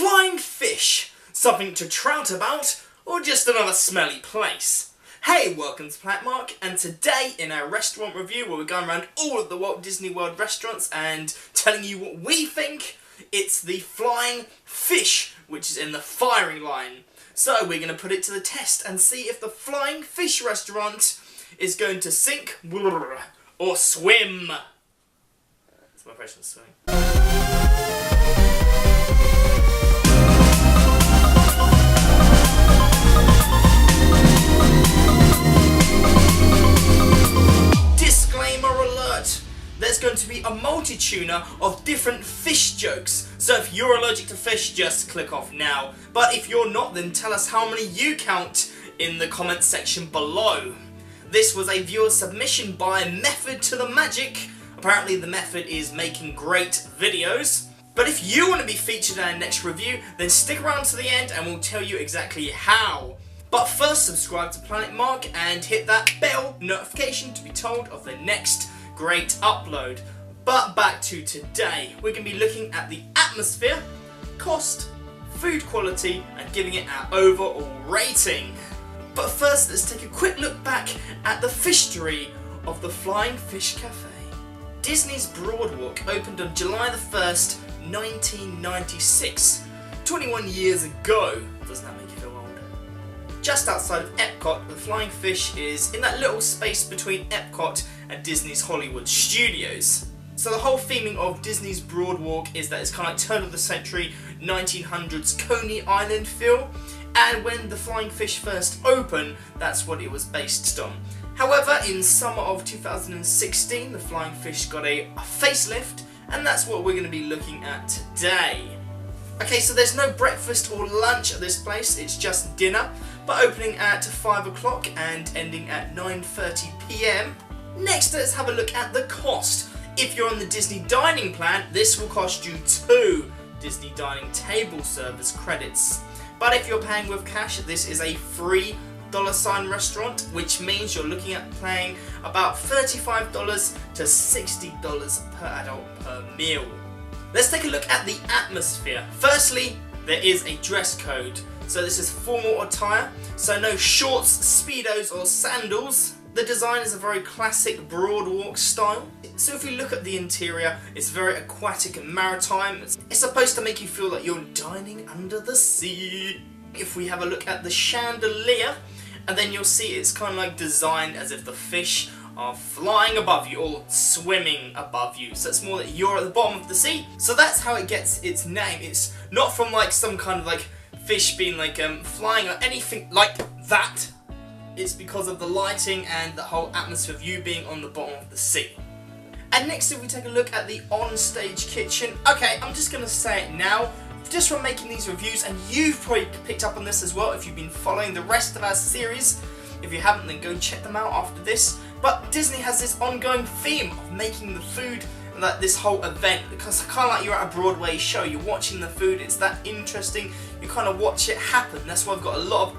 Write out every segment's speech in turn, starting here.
Flying fish, something to trout about, or just another smelly place? Hey, welcome to Planet Mark, and today in our restaurant review where we're going around all of the Walt Disney World restaurants and telling you what we think, it's the flying fish, which is in the firing line. So we're going to put it to the test and see if the flying fish restaurant is going to sink or swim. That's my impression of swimming. There's going to be a multitude of different fish jokes, so if you're allergic to fish, just click off now. But if you're not, then tell us how many you count in the comment section below. This was a viewer submission by Method to the Magic. Apparently the method is making great videos. But if you want to be featured in our next review, then stick around to the end and we'll tell you exactly how. But first, subscribe to Planet Mark and hit that bell notification to be told of the next great upload. But back to today, we're going to be looking at the atmosphere, cost, food quality, and giving it our overall rating. But first, let's take a quick look back at the fishtory of the Flying Fish Cafe. Disney's Broadwalk opened on July the 1st, 1996, 21 years ago. Doesn't that make you feel old? Just outside of Epcot, the Flying Fish is in that little space between Epcot and Disney's Hollywood Studios. So the whole theming of Disney's Broadwalk is that it's kind of like turn of the century, 1900s Coney Island feel, and when the Flying Fish first opened, that's what it was based on. However, in summer of 2016, the Flying Fish got a facelift, and that's what we're going to be looking at today. Okay, so there's no breakfast or lunch at this place, it's just dinner, but opening at 5 o'clock and ending at 9:30 PM. Next, let's have a look at the cost. If you're on the Disney Dining plan, this will cost you 2 Disney Dining table service credits. But if you're paying with cash, this is a free $sign restaurant, which means you're looking at paying about $35 to $60 per adult per meal. Let's take a look at the atmosphere. Firstly, there is a dress code. So this is formal attire, so no shorts, speedos or sandals. The design is a very classic Broadwalk style. So if you look at the interior, it's very aquatic and maritime. It's supposed to make you feel like you're dining under the sea. If we have a look at the chandelier, and then you'll see it's kind of like designed as if the fish are flying above you or swimming above you. So it's more that you're at the bottom of the sea. So that's how it gets its name. It's not from like some kind of like fish being like flying or anything like that. It's because of the lighting and the whole atmosphere of you being on the bottom of the sea. And next, if we take a look at the on-stage kitchen, okay, I'm just going to say it now, just from making these reviews, and you've probably picked up on this as well if you've been following the rest of our series. If you haven't, then go check them out after this. But Disney has this ongoing theme of making the food like this whole event, because kind of like you're at a Broadway show, you're watching the food, it's that interesting, you kind of watch it happen. That's why I've got a lot of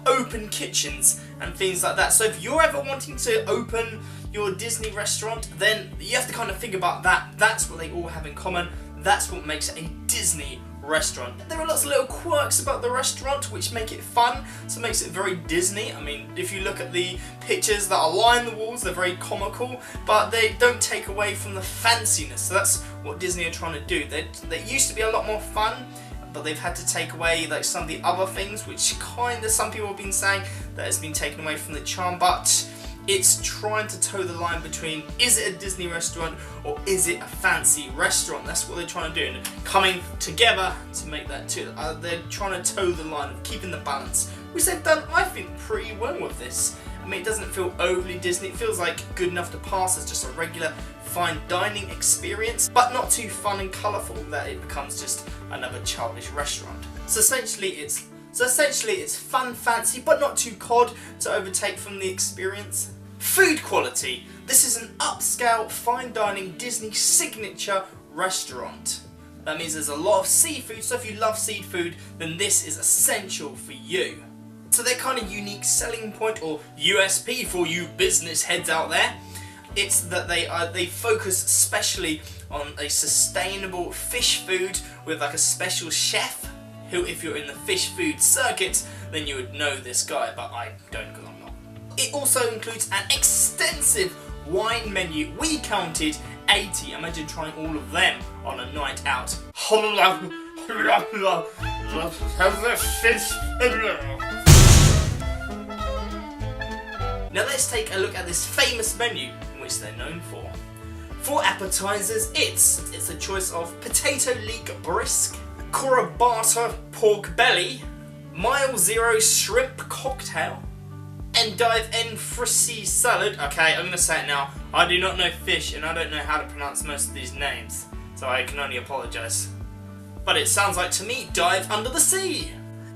open kitchens and things like that. So if you're ever wanting to open your Disney restaurant, then you have to kind of think about that. That's what they all have in common. That's what makes it a Disney restaurant. There are lots of little quirks about the restaurant which make it fun, so it makes it very Disney. I mean, if you look at the pictures that are lined the walls, they're very comical, but they don't take away from the fanciness. So that's what Disney are trying to do. They used to be a lot more fun, but they've had to take away like some of the other things, which kind of some people have been saying that has been taken away from the charm, but it's trying to toe the line between, is it a Disney restaurant or is it a fancy restaurant? That's what they're trying to do, and coming together to make that too. They're trying to toe the line of keeping the balance, which they've done, I think, pretty well with this. I mean, it doesn't feel overly Disney. It feels like good enough to pass as just a regular fine dining experience, but not too fun and colourful that it becomes just another childish restaurant. So essentially it's fun, fancy, but not too cod to overtake from the experience. Food quality. This is an upscale, fine dining Disney signature restaurant. That means there's a lot of seafood, so if you love seafood, then this is essential for you. So their kind of unique selling point, or USP for you business heads out there, It's that they focus specially on a sustainable fish food with like a special chef who, if you're in the fish food circuit, then you would know this guy, but I don't because I'm not. It also includes an extensive wine menu. We counted 80. Imagine trying all of them on a night out. Now let's take a look at this famous menu in which they're known for. For appetizers, it's a choice of potato leek brisk, corabata pork belly, mile zero shrimp cocktail, endive en frisee salad. Okay, I'm gonna say it now. I do not know fish and I don't know how to pronounce most of these names, so I can only apologise. But it sounds like to me dive under the sea.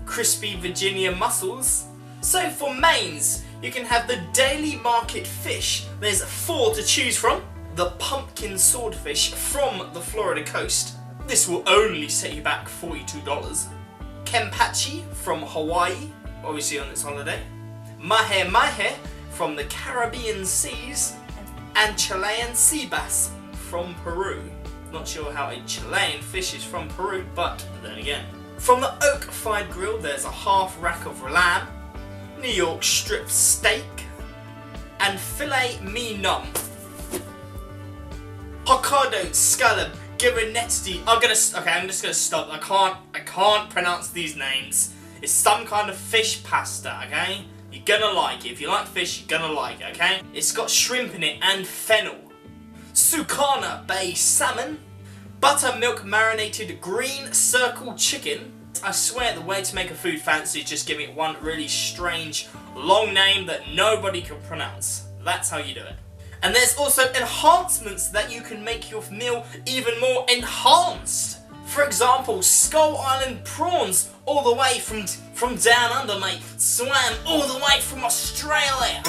Crispy Virginia mussels. So for mains, you can have the daily market fish. There's 4 to choose from. The pumpkin swordfish from the Florida coast. This will only set you back $42. Kempachi from Hawaii, obviously on this holiday. Mahe mahe from the Caribbean seas. And Chilean sea bass from Peru. Not sure how a Chilean fish is from Peru, but then again. From the oak-fired grill, there's a half rack of lamb, New York strip steak, and filet mignon. Hokkaido scallop girenetti. I'm just gonna stop. I can't pronounce these names. It's some kind of fish pasta, okay? You're gonna like it. If you like fish, you're gonna like it, okay? It's got shrimp in it and fennel. Sukana Bay salmon. Buttermilk marinated green circle chicken. I swear the way to make a food fancy is just giving it one really strange long name that nobody can pronounce. That's how you do it. And there's also enhancements that you can make your meal even more enhanced. For example, Skull Island prawns all the way from down under, mate. Swam all the way from Australia.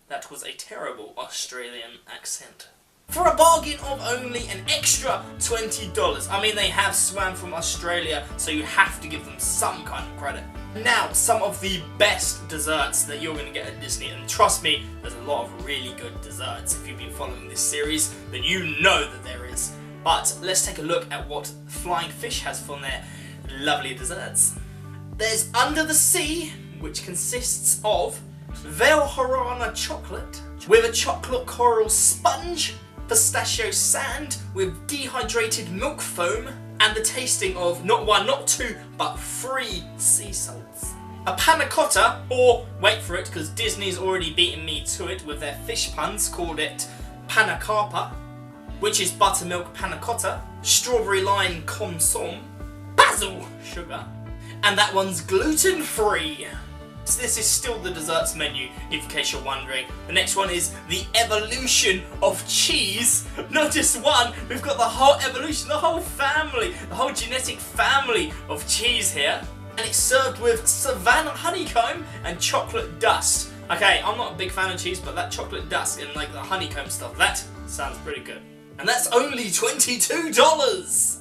That was a terrible Australian accent. For a bargain of only an extra $20. I mean, they have swam from Australia, so you have to give them some kind of credit. Now, some of the best desserts that you're going to get at Disney, and trust me, there's a lot of really good desserts. If you've been following this series, then you know that there is. But let's take a look at what Flying Fish has for their lovely desserts. There's Under the Sea, which consists of Valharana chocolate with a chocolate coral sponge, pistachio sand with dehydrated milk foam, and the tasting of not 1, not 2, but 3 sea salts. A panna cotta, or wait for it because Disney's already beaten me to it with their fish puns, called it panna carpa, which is buttermilk panna cotta, strawberry lime consomme, basil sugar, and that one's gluten free. So this is still the desserts menu, in case you're wondering. The next one is the evolution of cheese. Not just one, we've got the whole evolution, the whole family, the whole genetic family of cheese here. And it's served with Savannah honeycomb and chocolate dust. Okay, I'm not a big fan of cheese, but that chocolate dust and like the honeycomb stuff, that sounds pretty good. And that's only $22.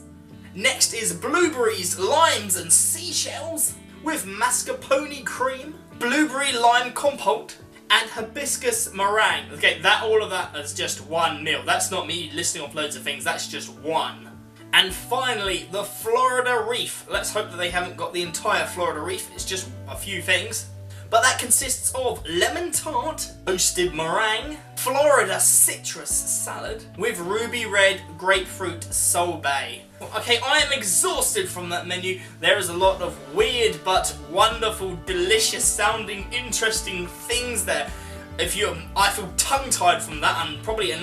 Next is blueberries, limes and seashells with mascarpone cream, blueberry lime compote, and hibiscus meringue. Okay, all of that is just one meal. That's not me listing off loads of things, that's just one. And finally, the Florida Reef. Let's hope that they haven't got the entire Florida Reef, it's just a few things. But that consists of lemon tart, toasted meringue, Florida citrus salad with ruby red grapefruit sorbet. Okay, I am exhausted from that menu. There is a lot of weird but wonderful, delicious sounding, interesting things there. I feel tongue-tied from that and probably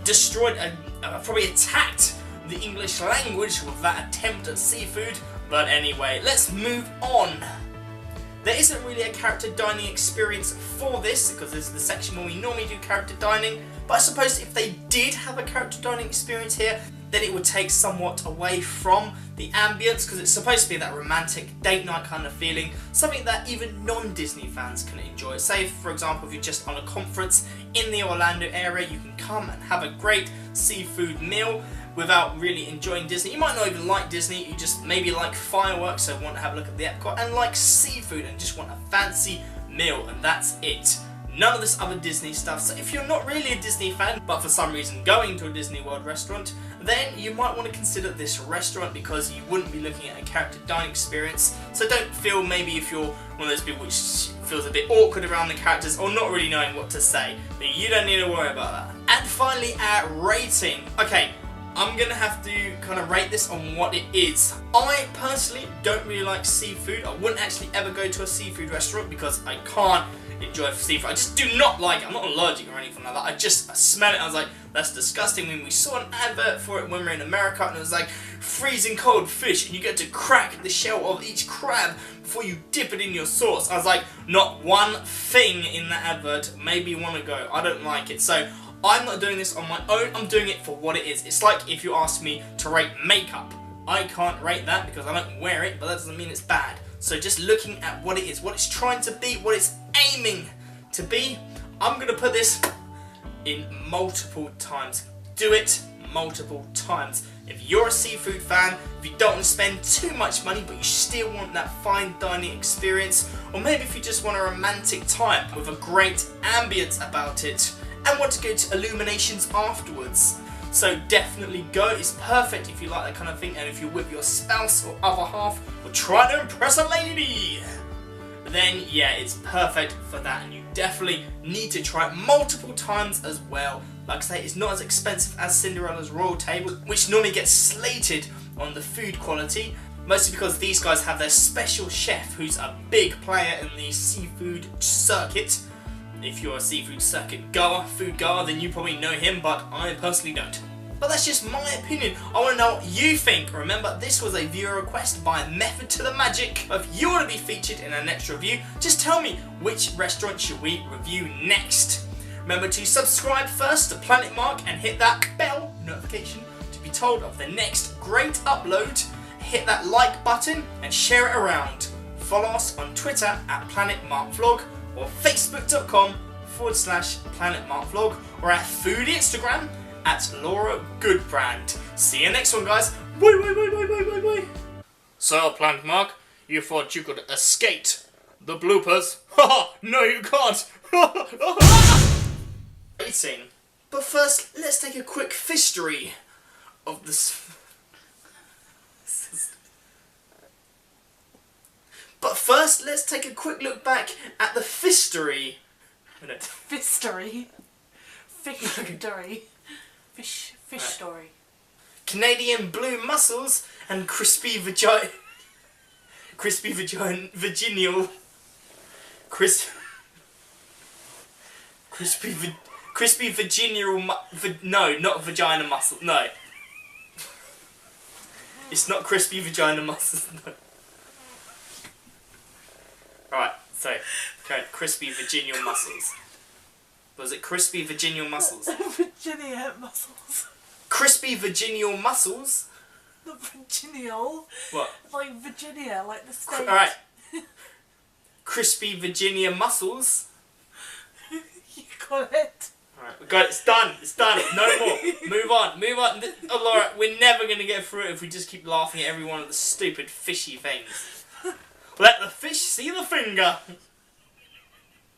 destroyed and probably attacked the English language with that attempt at seafood. But anyway, let's move on. There isn't really a character dining experience for this, because this is the section where we normally do character dining, but I suppose if they did have a character dining experience here, then it would take somewhat away from the ambience, because it's supposed to be that romantic date night kind of feeling, something that even non-Disney fans can enjoy. Say, for example, if you're just on a conference in the Orlando area, you can come and have a great seafood meal without really enjoying Disney. You might not even like Disney, you just maybe like fireworks, so want to have a look at the Epcot, and like seafood and just want a fancy meal, and that's it. None of this other Disney stuff. So if you're not really a Disney fan, but for some reason going to a Disney World restaurant, then you might want to consider this restaurant because you wouldn't be looking at a character dining experience. So don't feel maybe if you're one of those people which feels a bit awkward around the characters or not really knowing what to say, then you don't need to worry about that. And finally, our rating. Okay, I'm gonna have to kind of rate this on what it is. I personally don't really like seafood. I wouldn't actually ever go to a seafood restaurant because I can't enjoy seafood. I just do not like it. I'm not allergic or anything like that. I smell it. I was like, that's disgusting. When we saw an advert for it when we were in America, and it was like freezing cold fish, and you get to crack the shell of each crab before you dip it in your sauce. I was like, not one thing in that advert made me want to go. I don't like it. So I'm not doing this on my own. I'm doing it for what it is. It's like if you asked me to rate makeup. I can't rate that because I don't wear it, but that doesn't mean it's bad. So just looking at what it is, what it's trying to be, what it's aiming to be, I'm going to put this in multiple times. Do it multiple times. If you're a seafood fan, if you don't want to spend too much money but you still want that fine dining experience, or maybe if you just want a romantic time with a great ambience about it and want to go to Illuminations afterwards. So definitely go. It's perfect if you like that kind of thing, and if you're with your spouse or other half or trying to impress a lady, then yeah, it's perfect for that, and you definitely need to try it multiple times as well. Like I say, it's not as expensive as Cinderella's Royal Table, which normally gets slated on the food quality, mostly because these guys have their special chef who's a big player in the seafood circuit. If you're a seafood circuit goer, food goer, then you probably know him, but I personally don't. But that's just my opinion. I want to know what you think. Remember, this was a viewer request by Method to the Magic. If you want to be featured in our next review, just tell me which restaurant should we review next. Remember to subscribe first to Planet Mark and hit that bell notification to be told of the next great upload. Hit that like button and share it around. Follow us on Twitter at PlanetMarkVlog or Facebook.com/PlanetMarkVlog or our foodie Instagram at Laura Goodbrand. See you next one, guys. Bye, bye, bye, bye, bye, bye, bye. So, Planet Mark, you thought you could escape the bloopers? Haha, no you can't. Rating. But first, let's take a quick history of this. But first, let's take a quick look back at the fistory. Fistory? Fish-dory. Fish story. Canadian blue mussels and crispy virginal... Crispy virginal... No, not vagina mussel. No. It's not crispy vagina mussels, no. Right, so, crispy virginal mussels. Was it crispy virginal mussels? Virginia mussels. Crispy virginal mussels? Not virginal. What? Like Virginia, like the state. Alright. Crispy Virginia mussels. You got it. Alright, we got it. It's done. It's done. No more. Move on. Move on. Oh, Laura, we're never going to get through it if we just keep laughing at every one of the stupid fishy things. Let the fish see the finger.